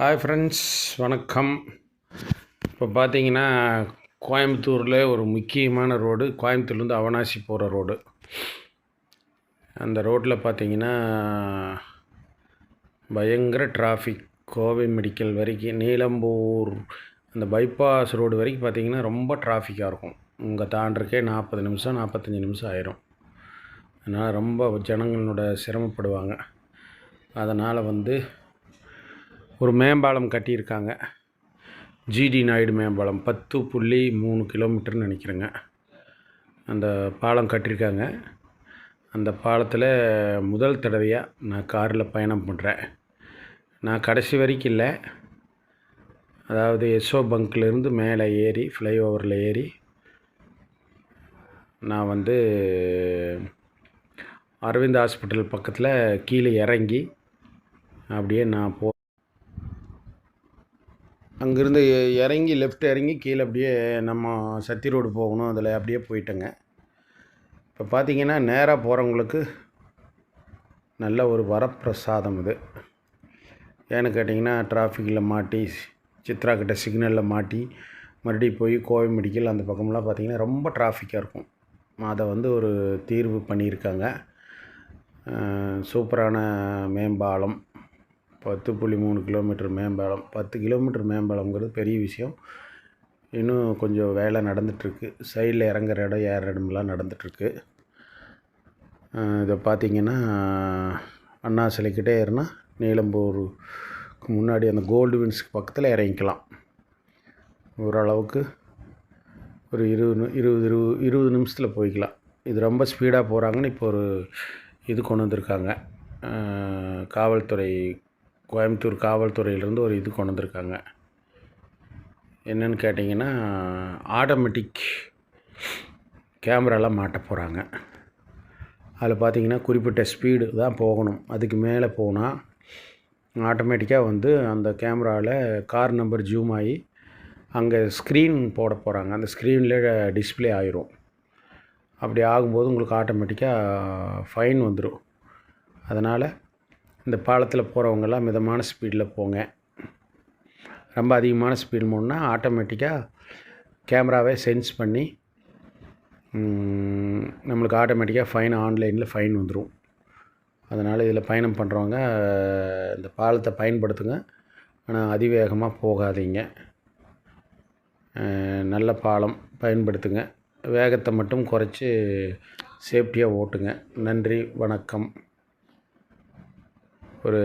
Hi friends, வணக்கம். இப்போ பார்த்தீங்கன்னா கோயம்புத்தூரில் ஒரு முக்கியமான ரோடு, கோயம்புத்தூர்லேருந்து அவனாசி போகிற ரோடு. அந்த ரோட்டில் பார்த்தீங்கன்னா பயங்கர டிராஃபிக். கோவை மெடிக்கல் வரைக்கும், நீலம்பூர் அந்த பைபாஸ் ரோடு வரைக்கும் பார்த்தீங்கன்னா ரொம்ப டிராஃபிக்காக இருக்கும். இங்கே தாண்டறக்கே 40 நிமிஷம் 45 நிமிஷம் ஆயிரும். அதனால் ரொம்ப ஜனங்களோட சிரமப்படுவாங்க. அதனால் ஒரு மேம்பாலம் கட்டியிருக்காங்க. ஜிடி நாயுடு மேம்பாலம் 10.3 கிலோமீட்டர்னு நினைக்கிறேங்க. அந்த பாலம் கட்டியிருக்காங்க. அந்த பாலத்தில் முதல் தடவையாக நான் காரில் பயணம் பண்ணுறேன். நான் கடைசி வரைக்கும் இல்லை, அதாவது எஸ்ஓ பங்க்லேருந்து மேலே ஏறி ஃப்ளைஓவரில் ஏறி நான் அரவிந்த் ஹாஸ்பிட்டல் பக்கத்தில் கீழே இறங்கி அப்படியே நான் அங்கேருந்து இறங்கி லெஃப்ட் இறங்கி கீழே அப்படியே நம்ம சத்தி ரோடு போகணும். அதில் அப்படியே போயிட்டேங்க. இப்போ பார்த்திங்கன்னா நேராக போகிறவங்களுக்கு நல்ல ஒரு வரப்பிரசாதம் இது. ஏன்னு கேட்டிங்கன்னா டிராஃபிக்கில் மாட்டி, சித்ரா கிட்ட சிக்னலில் மாட்டி மறுபடியும் போய் கோவை மெடிக்கல் அந்த பக்கம்லாம் பார்த்திங்கன்னா ரொம்ப டிராஃபிக்காக இருக்கும். அதை ஒரு தீர்வு பண்ணியிருக்காங்க. சூப்பரான மேம்பாலம், 10.3 கிலோமீட்டர் மேம்பாலம். 10 கிலோமீட்டர் மேம்பாலம்ங்கிறது பெரிய விஷயம். இன்னும் கொஞ்சம் வேலை நடந்துகிட்ருக்கு. சைடில் இறங்குற இடம் ஏறுற இடம்லாம் நடந்துகிட்ருக்கு. இதை பார்த்திங்கன்னா அண்ணா சிலைக்கிட்டே ஏறினா நீலம்பூருக்கு முன்னாடி அந்த கோல்டு வின்ஸ்க்கு பக்கத்தில் இறங்கிக்கலாம். ஓரளவுக்கு ஒரு 20 நிமிஷத்தில் போய்க்கலாம். இது ரொம்ப ஸ்பீடாக போகிறாங்கன்னு இப்போ ஒரு இது கொண்டு வந்திருக்காங்க. காவல்துறை, கோயம்புத்தூர் காவல்துறையிலேருந்து ஒரு இது கொண்டு வந்திருக்காங்க. என்னென்னு கேட்டிங்கன்னா ஆட்டோமேட்டிக் கேமராலாம் மாட்ட போகிறாங்க. அதில் பார்த்திங்கன்னா குறிப்பிட்ட ஸ்பீடு தான் போகணும். அதுக்கு மேலே போனால் ஆட்டோமேட்டிக்காக அந்த கேமராவில் கார் நம்பர் ஜூம் ஆகி அங்கே ஸ்க்ரீன் போட போகிறாங்க. அந்த ஸ்க்ரீனில் டிஸ்பிளே ஆயிரும். அப்படி ஆகும்போது உங்களுக்கு ஆட்டோமேட்டிக்காக ஃபைன் வந்துடும். அதனால் இந்த பாலத்தில் போகிறவங்கெல்லாம் மிதமான ஸ்பீடில் போங்க. ரொம்ப அதிகமான ஸ்பீடு போனால் ஆட்டோமேட்டிக்காக கேமராவே சென்ஸ் பண்ணி நம்மளுக்கு ஆட்டோமேட்டிக்காக ஃபைன், ஆன்லைனில் ஃபைன் வந்துடும். அதனால் இதில் பயணம் பண்ணுறவங்க இந்த பாலத்தை பயன்படுத்துங்க. ஆனால் அதிவேகமாக போகாதீங்க. நல்ல பாலம், பயன்படுத்துங்க. வேகத்தை மட்டும் குறைச்சி சேஃப்டியாக ஓட்டுங்க. நன்றி, வணக்கம். ஒரு